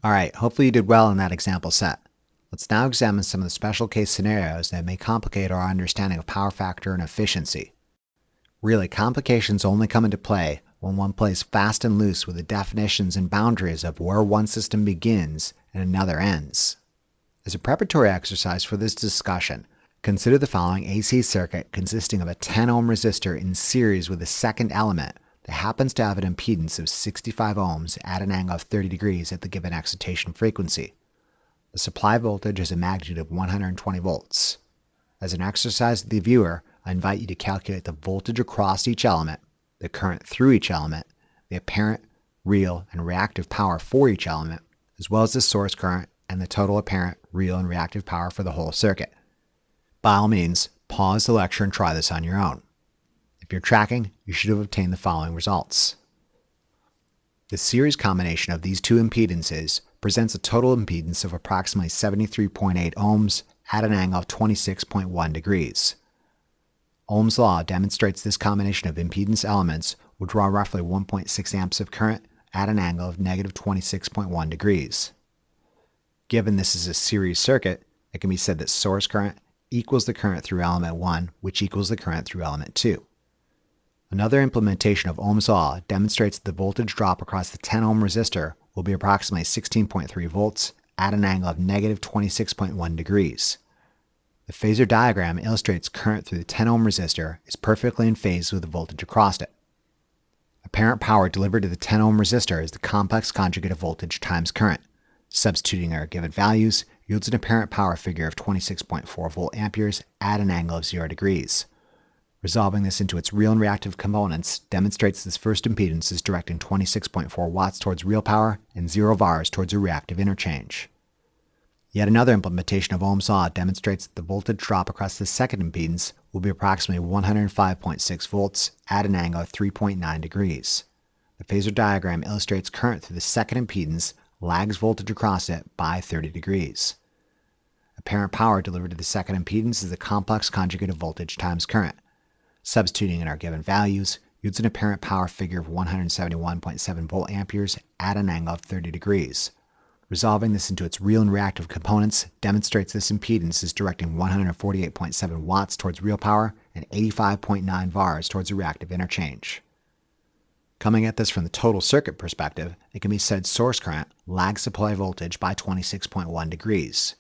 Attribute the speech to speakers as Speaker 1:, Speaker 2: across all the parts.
Speaker 1: Alright, hopefully you did well in that example set. Let's now examine some of the special case scenarios that may complicate our understanding of power factor and efficiency. Really, complications only come into play when one plays fast and loose with the definitions and boundaries of where one system begins and another ends. As a preparatory exercise for this discussion, consider the following AC circuit consisting of a 10 ohm resistor in series with a second element that happens to have an impedance of 65 ohms at an angle of 30 degrees at the given excitation frequency. The supply voltage is a magnitude of 120 volts. As an exercise to the viewer, I invite you to calculate the voltage across each element, the current through each element, the apparent, real, and reactive power for each element, as well as the source current and the total apparent, real, and reactive power for the whole circuit. By all means, pause the lecture and try this on your own. If you're tracking, you should have obtained the following results. The series combination of these two impedances presents a total impedance of approximately 73.8 ohms at an angle of 26.1 degrees. Ohm's law demonstrates this combination of impedance elements will draw roughly 1.6 amps of current at an angle of negative 26.1 degrees. Given this is a series circuit, it can be said that source current equals the current through element 1, which equals the current through element 2. Another implementation of Ohm's law demonstrates that the voltage drop across the 10 ohm resistor will be approximately 16.3 volts at an angle of negative 26.1 degrees. The phasor diagram illustrates current through the 10 ohm resistor is perfectly in phase with the voltage across it. Apparent power delivered to the 10 ohm resistor is the complex conjugate of voltage times current. Substituting our given values yields an apparent power figure of 26.4 volt amperes at an angle of 0 degrees. Resolving this into its real and reactive components demonstrates this first impedance is directing 26.4 watts towards real power and 0 vars towards a reactive interchange. Yet another implementation of Ohm's law demonstrates that the voltage drop across the second impedance will be approximately 105.6 volts at an angle of 3.9 degrees. The phasor diagram illustrates current through the second impedance lags voltage across it by 30 degrees. Apparent power delivered to the second impedance is the complex conjugate of voltage times current. Substituting in our given values yields an apparent power figure of 171.7 volt amperes at an angle of 30 degrees. Resolving this into its real and reactive components demonstrates this impedance is directing 148.7 watts towards real power and 85.9 vars towards a reactive interchange. Coming at this from the total circuit perspective, it can be said source current lags supply voltage by 26.1 degrees.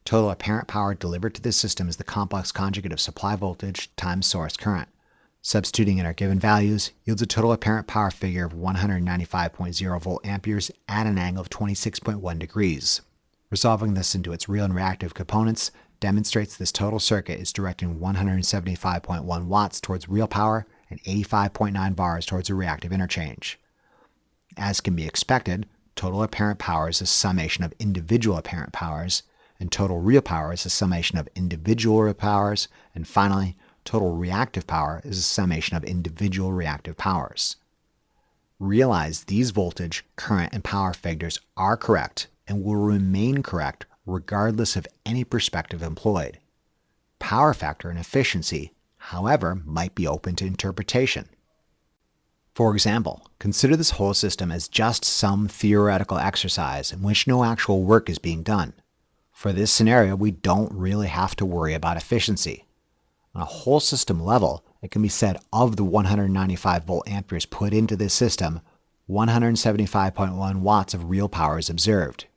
Speaker 1: Total apparent power delivered to this system is the complex conjugate of supply voltage times source current. Substituting in our given values yields a total apparent power figure of 195.0 volt amperes at an angle of 26.1 degrees. Resolving this into its real and reactive components demonstrates this total circuit is directing 175.1 watts towards real power and 85.9 bars towards a reactive interchange. As can be expected, total apparent power is a summation of individual apparent powers, and total real power is a summation of individual real powers, and finally, total reactive power is a summation of individual reactive powers. Realize these voltage, current, and power figures are correct and will remain correct regardless of any perspective employed. Power factor and efficiency, however, might be open to interpretation. For example, consider this whole system as just some theoretical exercise in which no actual work is being done. For this scenario, we don't really have to worry about efficiency. On a whole system level, it can be said of the 195 volt amperes put into this system, 175.1 watts of real power is observed.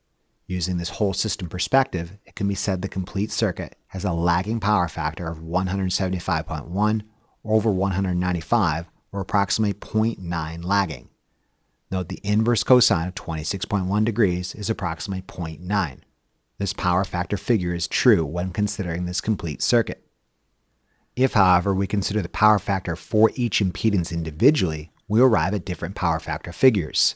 Speaker 1: Using this whole system perspective, it can be said the complete circuit has a lagging power factor of 175.1 over 195, or approximately 0.9 lagging. Note the inverse cosine of 26.1 degrees is approximately 0.9. This power factor figure is true when considering this complete circuit. If, however, we consider the power factor for each impedance individually, we arrive at different power factor figures.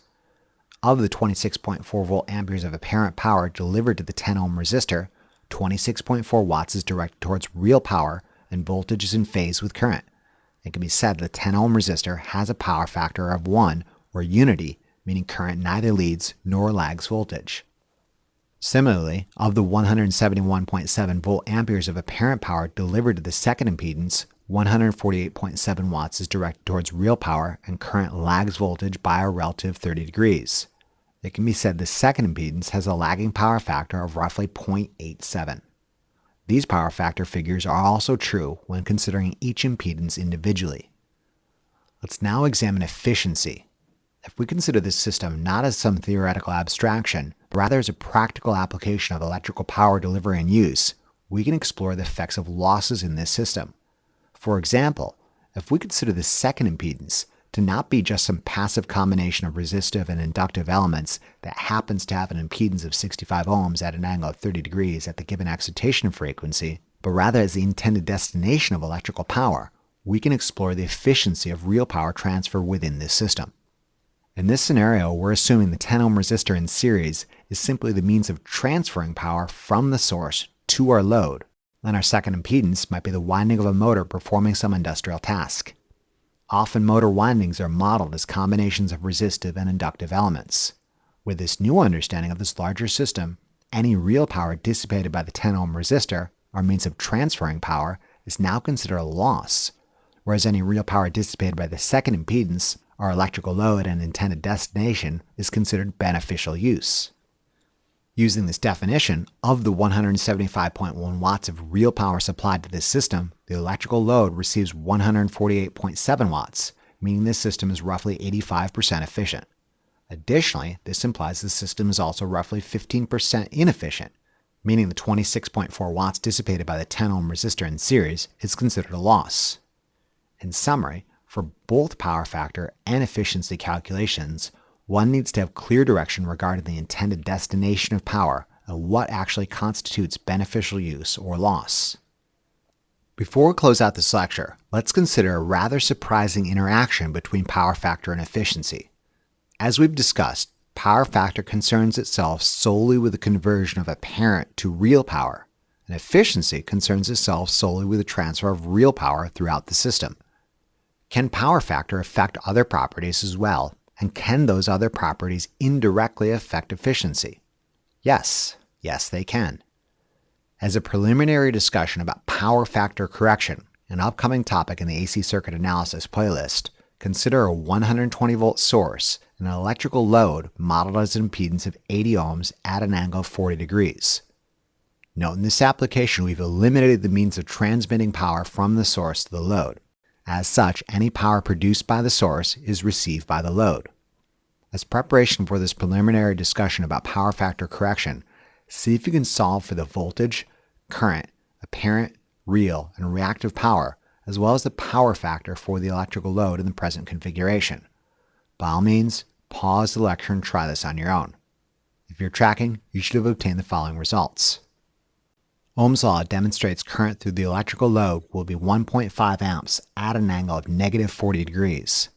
Speaker 1: Of the 26.4 volt amperes of apparent power delivered to the 10 ohm resistor, 26.4 watts is directed towards real power and voltage is in phase with current. It can be said the 10 ohm resistor has a power factor of 1, or unity, meaning current neither leads nor lags voltage. Similarly, of the 171.7 volt amperes of apparent power delivered to the second impedance, 148.7 watts is directed towards real power and current lags voltage by a relative 30 degrees. it can be said the second impedance has a lagging power factor of roughly 0.87. These power factor figures are also true when considering each impedance individually. Let's now examine efficiency. If we consider this system not as some theoretical abstraction, but rather as a practical application of electrical power delivery and use, we can explore the effects of losses in this system. For example, if we consider the second impedance to not be just some passive combination of resistive and inductive elements that happens to have an impedance of 65 ohms at an angle of 30 degrees at the given excitation frequency, but rather as the intended destination of electrical power, we can explore the efficiency of real power transfer within this system. In this scenario, we're assuming the 10 ohm resistor in series is simply the means of transferring power from the source to our load, and our second impedance might be the winding of a motor performing some industrial task. Often motor windings are modeled as combinations of resistive and inductive elements. With this new understanding of this larger system, any real power dissipated by the 10 ohm resistor, our means of transferring power, is now considered a loss, whereas any real power dissipated by the second impedance, our electrical load and intended destination, is considered beneficial use. Using this definition, of the 175.1 watts of real power supplied to this system, the electrical load receives 148.7 watts, meaning this system is roughly 85% efficient. Additionally, this implies the system is also roughly 15% inefficient, meaning the 26.4 watts dissipated by the 10 ohm resistor in series is considered a loss. In summary, for both power factor and efficiency calculations, one needs to have clear direction regarding the intended destination of power and what actually constitutes beneficial use or loss. Before we close out this lecture, let's consider a rather surprising interaction between power factor and efficiency. As we've discussed, power factor concerns itself solely with the conversion of apparent to real power, and efficiency concerns itself solely with the transfer of real power throughout the system. Can power factor affect other properties as well? And can those other properties indirectly affect efficiency? Yes, they can. As a preliminary discussion about power factor correction, an upcoming topic in the AC circuit analysis playlist, consider a 120 volt source and an electrical load modeled as an impedance of 80 ohms at an angle of 40 degrees. Note in this application we've eliminated the means of transmitting power from the source to the load. As such, any power produced by the source is received by the load. As preparation for this preliminary discussion about power factor correction, see if you can solve for the voltage, current, apparent, real, and reactive power, as well as the power factor for the electrical load in the present configuration. By all means, pause the lecture and try this on your own. If you're tracking, you should have obtained the following results. Ohm's law demonstrates current through the electrical load will be 1.5 amps at an angle of negative 40 degrees.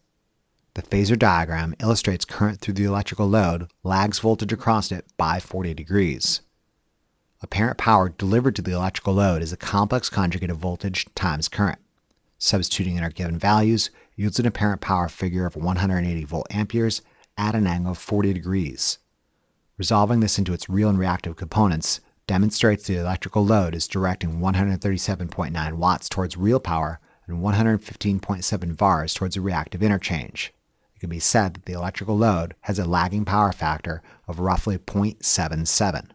Speaker 1: The phasor diagram illustrates current through the electrical load lags voltage across it by 40 degrees. Apparent power delivered to the electrical load is a complex conjugate of voltage times current. Substituting in our given values yields an apparent power figure of 180 volt amperes at an angle of 40 degrees. Resolving this into its real and reactive components demonstrates the electrical load is directing 137.9 watts towards real power and 115.7 VARs towards a reactive interchange. It can be said that the electrical load has a lagging power factor of roughly 0.77.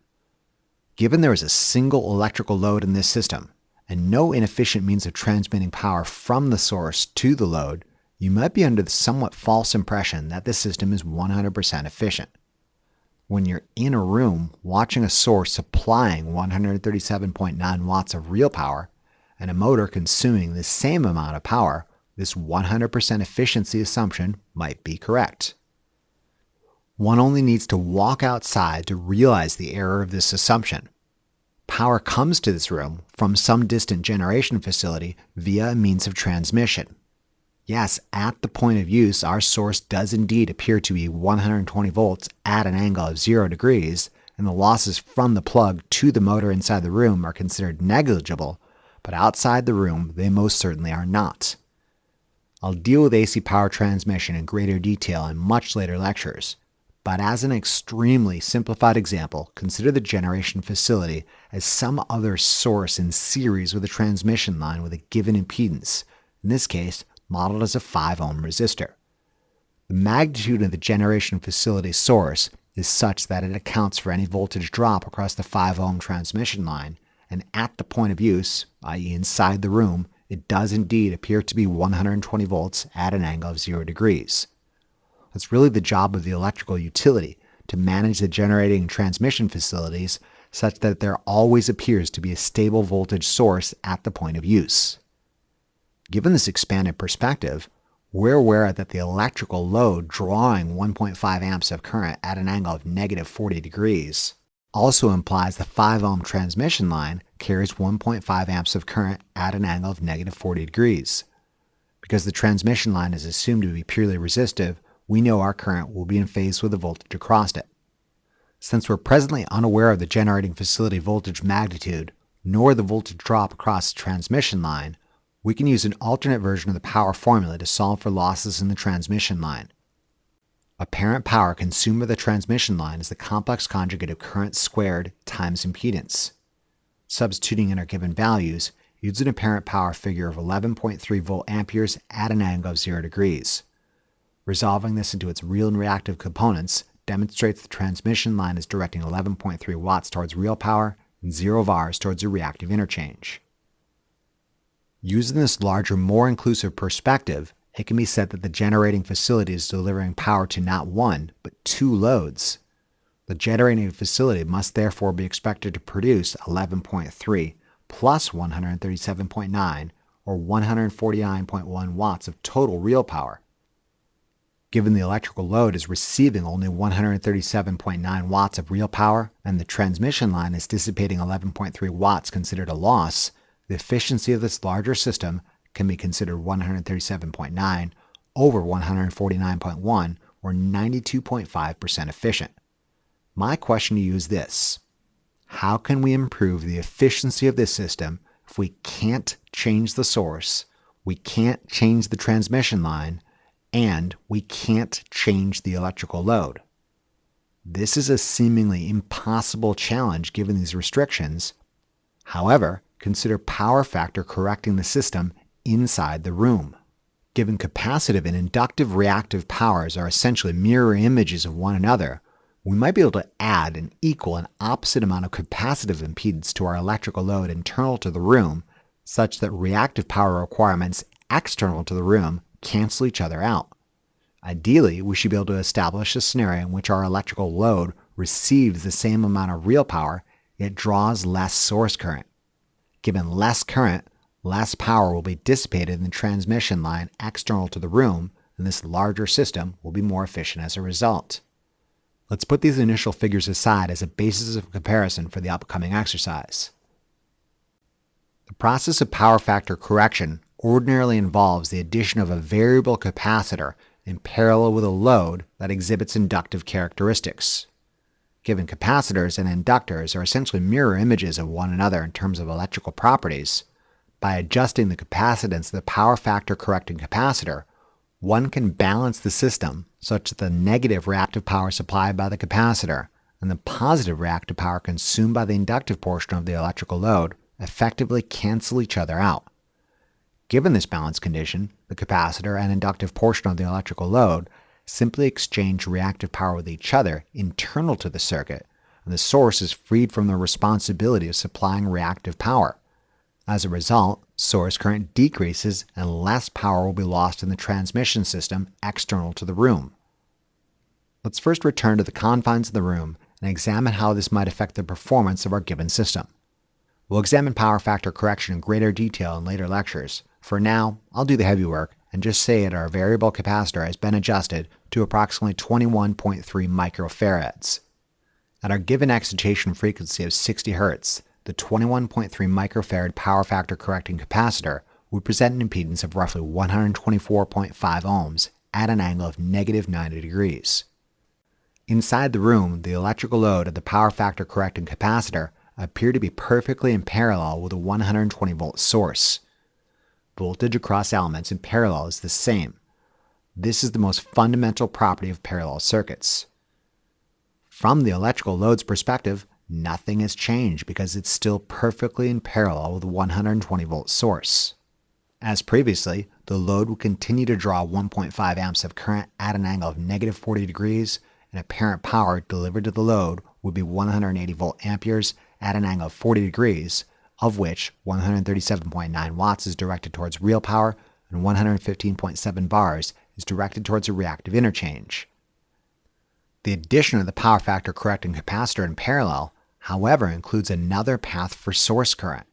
Speaker 1: Given there is a single electrical load in this system, and no inefficient means of transmitting power from the source to the load, you might be under the somewhat false impression that this system is 100% efficient. When you're in a room watching a source supplying 137.9 watts of real power and a motor consuming the same amount of power, this 100% efficiency assumption might be correct. One only needs to walk outside to realize the error of this assumption. Power comes to this room from some distant generation facility via a means of transmission. Yes, at the point of use, our source does indeed appear to be 120 volts at an angle of 0 degrees, and the losses from the plug to the motor inside the room are considered negligible, but outside the room, they most certainly are not. I'll deal with AC power transmission in greater detail in much later lectures, but as an extremely simplified example, consider the generation facility as some other source in series with a transmission line with a given impedance, in this case, modeled as a 5 ohm resistor. The magnitude of the generation facility source is such that it accounts for any voltage drop across the 5 ohm transmission line, and at the point of use, i.e. inside the room, it does indeed appear to be 120 volts at an angle of 0 degrees. It's really the job of the electrical utility to manage the generating and transmission facilities such that there always appears to be a stable voltage source at the point of use. Given this expanded perspective, we're aware that the electrical load drawing 1.5 amps of current at an angle of negative 40 degrees also implies the 5 ohm transmission line carries 1.5 amps of current at an angle of negative 40 degrees. Because the transmission line is assumed to be purely resistive, we know our current will be in phase with the voltage across it. Since we're presently unaware of the generating facility voltage magnitude, nor the voltage drop across the transmission line, we can use an alternate version of the power formula to solve for losses in the transmission line. Apparent power consumed by the transmission line is the complex conjugate of current squared times impedance. Substituting in our given values, yields an apparent power figure of 11.3 volt amperes at an angle of 0 degrees. Resolving this into its real and reactive components demonstrates the transmission line is directing 11.3 watts towards real power and 0 VARs towards a reactive interchange. Using this larger, more inclusive perspective, it can be said that the generating facility is delivering power to not one, but 2 loads. The generating facility must therefore be expected to produce 11.3 plus 137.9 or 149.1 watts of total real power. Given the electrical load is receiving only 137.9 watts of real power and the transmission line is dissipating 11.3 watts considered a loss, the efficiency of this larger system can be considered 137.9 over 149.1 or 92.5% efficient. My question to you is this: how can we improve the efficiency of this system if we can't change the source, we can't change the transmission line, and we can't change the electrical load? This is a seemingly impossible challenge given these restrictions. However, consider power factor correcting the system inside the room. Given capacitive and inductive reactive powers are essentially mirror images of one another, we might be able to add an equal and opposite amount of capacitive impedance to our electrical load internal to the room, such that reactive power requirements external to the room cancel each other out. Ideally, we should be able to establish a scenario in which our electrical load receives the same amount of real power, yet draws less source current. Given less current, less power will be dissipated in the transmission line external to the room, and this larger system will be more efficient as a result. Let's put these initial figures aside as a basis of comparison for the upcoming exercise. The process of power factor correction ordinarily involves the addition of a variable capacitor in parallel with a load that exhibits inductive characteristics. Given capacitors and inductors are essentially mirror images of one another in terms of electrical properties, by adjusting the capacitance of the power factor correcting capacitor, one can balance the system such that the negative reactive power supplied by the capacitor and the positive reactive power consumed by the inductive portion of the electrical load effectively cancel each other out. Given this balance condition, the capacitor and inductive portion of the electrical load simply exchange reactive power with each other internal to the circuit, and the source is freed from the responsibility of supplying reactive power. As a result, source current decreases and less power will be lost in the transmission system external to the room. Let's first return to the confines of the room and examine how this might affect the performance of our given system. We'll examine power factor correction in greater detail in later lectures. For now, I'll do the heavy work and just say that our variable capacitor has been adjusted to approximately 21.3 microfarads. At our given excitation frequency of 60 Hz, the 21.3 microfarad power factor correcting capacitor would present an impedance of roughly 124.5 ohms at an angle of negative 90 degrees. Inside the room, the electrical load of the power factor correcting capacitor appear to be perfectly in parallel with a 120 volt source. Voltage across elements in parallel is the same. This is the most fundamental property of parallel circuits. From the electrical load's perspective, nothing has changed because it's still perfectly in parallel with a 120 volt source. As previously, the load will continue to draw 1.5 amps of current at an angle of negative 40 degrees and apparent power delivered to the load would be 180 volt amperes at an angle of 40 degrees, of which 137.9 watts is directed towards real power and 115.7 bars is directed towards a reactive interchange. The addition of the power factor correcting capacitor in parallel, however, includes another path for source current.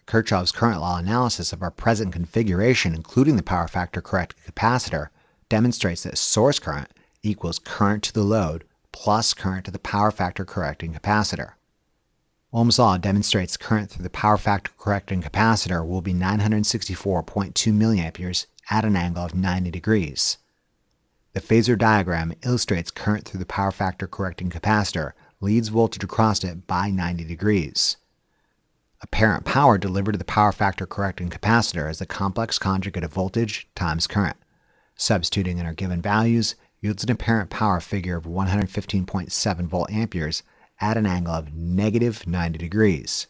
Speaker 1: Kirchhoff's current law analysis of our present configuration, including the power factor correcting capacitor, demonstrates that source current equals current to the load plus current to the power factor correcting capacitor. Ohm's law demonstrates current through the power factor correcting capacitor will be 964.2 milliamperes at an angle of 90 degrees. The phasor diagram illustrates current through the power factor correcting capacitor leads voltage across it by 90 degrees. Apparent power delivered to the power factor correcting capacitor is the complex conjugate of voltage times current. Substituting in our given values yields an apparent power figure of 115.7 volt amperes at an angle of negative 90 degrees.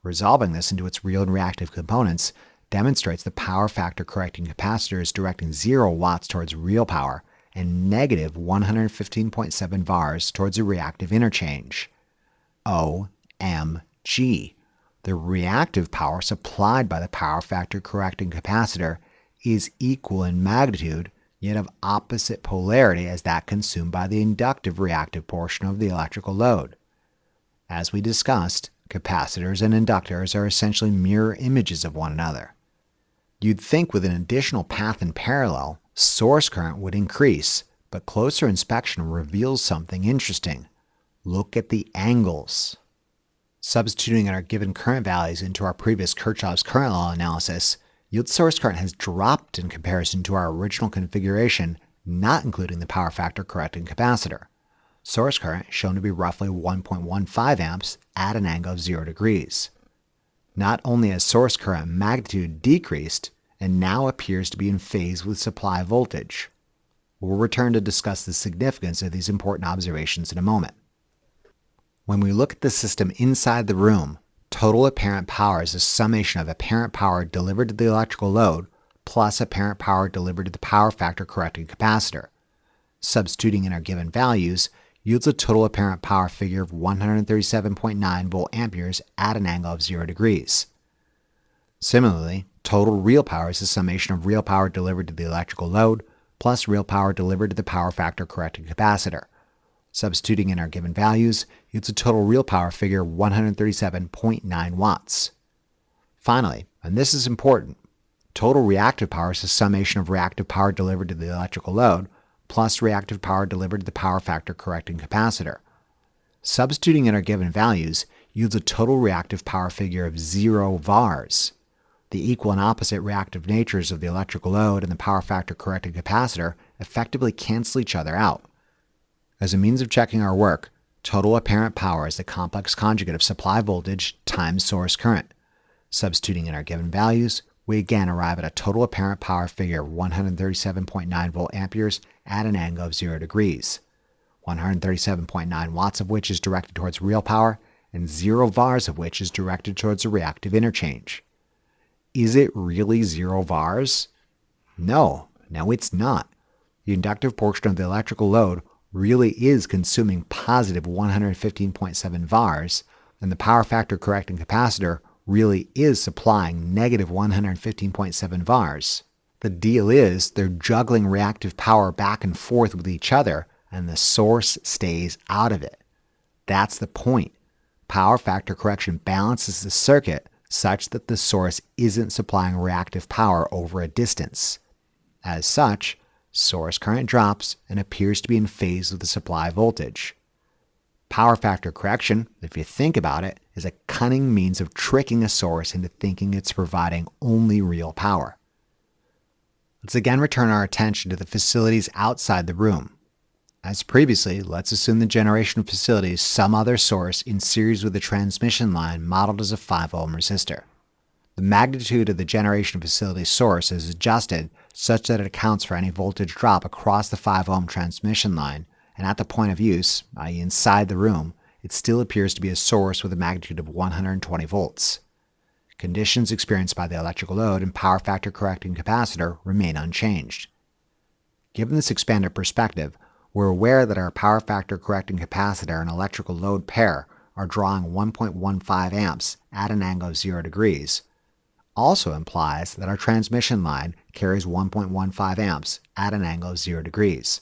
Speaker 1: Resolving this into its real and reactive components demonstrates the power factor correcting capacitor is directing 0 watts towards real power and negative 115.7 bars towards a reactive interchange. OMG. The reactive power supplied by the power factor correcting capacitor is equal in magnitude, yet of opposite polarity as that consumed by the inductive reactive portion of the electrical load. As we discussed, capacitors and inductors are essentially mirror images of one another. You'd think with an additional path in parallel, source current would increase, but closer inspection reveals something interesting. Look at the angles. Substituting our given current values into our previous Kirchhoff's current law analysis, yield source current has dropped in comparison to our original configuration, not including the power factor correcting capacitor. Source current shown to be roughly 1.15 amps at an angle of 0 degrees. Not only has source current magnitude decreased, and now appears to be in phase with supply voltage. We'll return to discuss the significance of these important observations in a moment. When we look at the system inside the room, total apparent power is a summation of apparent power delivered to the electrical load plus apparent power delivered to the power factor correcting capacitor. Substituting in our given values yields a total apparent power figure of 137.9 volt amperes at an angle of 0 degrees. Similarly, total real power is the summation of real power delivered to the electrical load plus real power delivered to the power factor correcting capacitor. Substituting in our given values yields a total real power figure of 137.9 watts. Finally, and this is important, total reactive power is the summation of reactive power delivered to the electrical load plus reactive power delivered to the power factor correcting capacitor. Substituting in our given values yields a total reactive power figure of 0 VARs. The equal and opposite reactive natures of the electrical load and the power factor correcting capacitor effectively cancel each other out. As a means of checking our work, total apparent power is the complex conjugate of supply voltage times source current. Substituting in our given values, we again arrive at a total apparent power figure of 137.9 volt amperes at an angle of 0 degrees, 137.9 watts of which is directed towards real power, and 0 VARs of which is directed towards a reactive interchange. Is it really 0 VARs? No, it's not. The inductive portion of the electrical load really is consuming positive 115.7 VARs, and the power factor correcting capacitor really is supplying negative 115.7 VARs. The deal is they're juggling reactive power back and forth with each other, and the source stays out of it. That's the point. Power factor correction balances the circuit such that the source isn't supplying reactive power over a distance. As such, source current drops and appears to be in phase with the supply voltage. Power factor correction, if you think about it, is a cunning means of tricking a source into thinking it's providing only real power. Let's again return our attention to the facilities outside the room. As previously, let's assume the generation facility is some other source in series with a transmission line modeled as a 5 ohm resistor. The magnitude of the generation facility source is adjusted such that it accounts for any voltage drop across the 5 ohm transmission line, and at the point of use, i.e. inside the room, it still appears to be a source with a magnitude of 120 volts. Conditions experienced by the electrical load and power factor correcting capacitor remain unchanged. Given this expanded perspective, We're aware that our power factor correcting capacitor and electrical load pair are drawing 1.15 amps at an angle of 0 degrees. Also implies that our transmission line carries 1.15 amps at an angle of 0 degrees.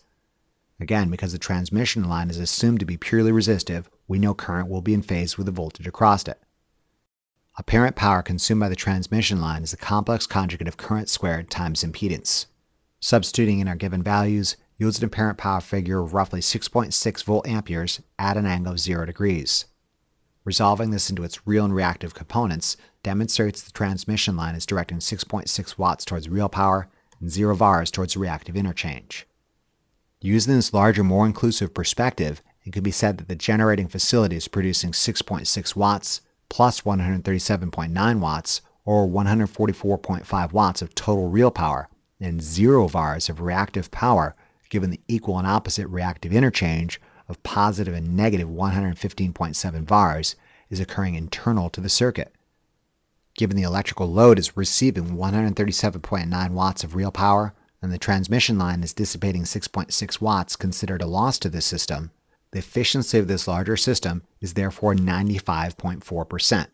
Speaker 1: Again, because the transmission line is assumed to be purely resistive, we know current will be in phase with the voltage across it. Apparent power consumed by the transmission line is the complex conjugate of current squared times impedance. Substituting in our given values yields an apparent power figure of roughly 6.6 volt amperes at an angle of 0 degrees. Resolving this into its real and reactive components demonstrates the transmission line is directing 6.6 watts towards real power and 0 VARs towards the reactive interchange. Using this larger, more inclusive perspective, it could be said that the generating facility is producing 6.6 watts plus 137.9 watts, or 144.5 watts of total real power, and 0 VARs of reactive power, given the equal and opposite reactive interchange of positive and negative 115.7 VARs is occurring internal to the circuit. Given the electrical load is receiving 137.9 watts of real power, and the transmission line is dissipating 6.6 watts considered a loss to this system, the efficiency of this larger system is therefore 95.4%.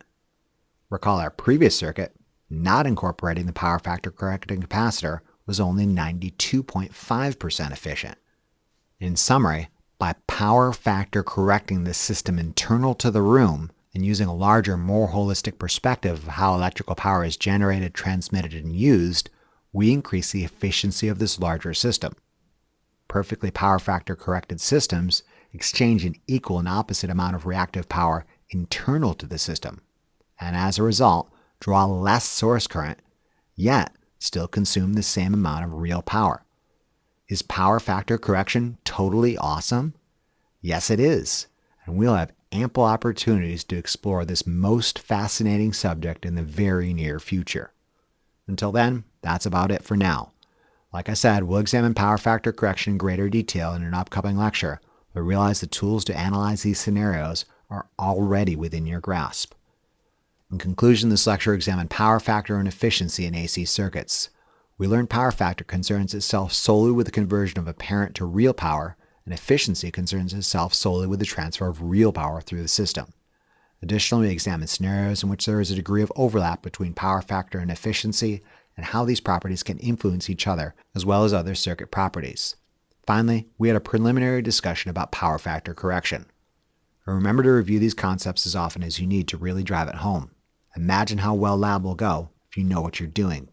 Speaker 1: Recall our previous circuit, not incorporating the power factor correcting capacitor, was only 92.5% efficient. In summary, by power factor correcting the system internal to the room and using a larger, more holistic perspective of how electrical power is generated, transmitted, and used, we increase the efficiency of this larger system. Perfectly power factor corrected systems exchange an equal and opposite amount of reactive power internal to the system, and as a result, draw less source current, yet still consume the same amount of real power. Is power factor correction totally awesome? Yes, it is, and we'll have ample opportunities to explore this most fascinating subject in the very near future. Until then, that's about it for now. Like I said, we'll examine power factor correction in greater detail in an upcoming lecture, but realize the tools to analyze these scenarios are already within your grasp. In conclusion, this lecture examined power factor and efficiency in AC circuits. We learned power factor concerns itself solely with the conversion of apparent to real power, and efficiency concerns itself solely with the transfer of real power through the system. Additionally, we examined scenarios in which there is a degree of overlap between power factor and efficiency, and how these properties can influence each other, as well as other circuit properties. Finally, we had a preliminary discussion about power factor correction. Remember to review these concepts as often as you need to really drive it home. Imagine how well lab will go if you know what you're doing.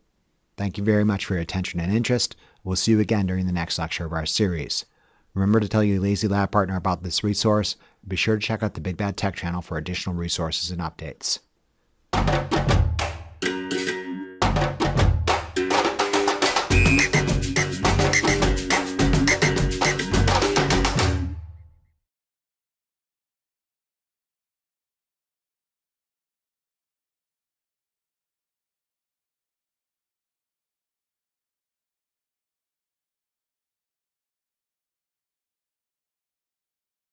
Speaker 1: Thank you very much for your attention and interest. We'll see you again during the next lecture of our series. Remember to tell your Lazy Lab partner about this resource. Be sure to check out the Big Bad Tech channel for additional resources and updates.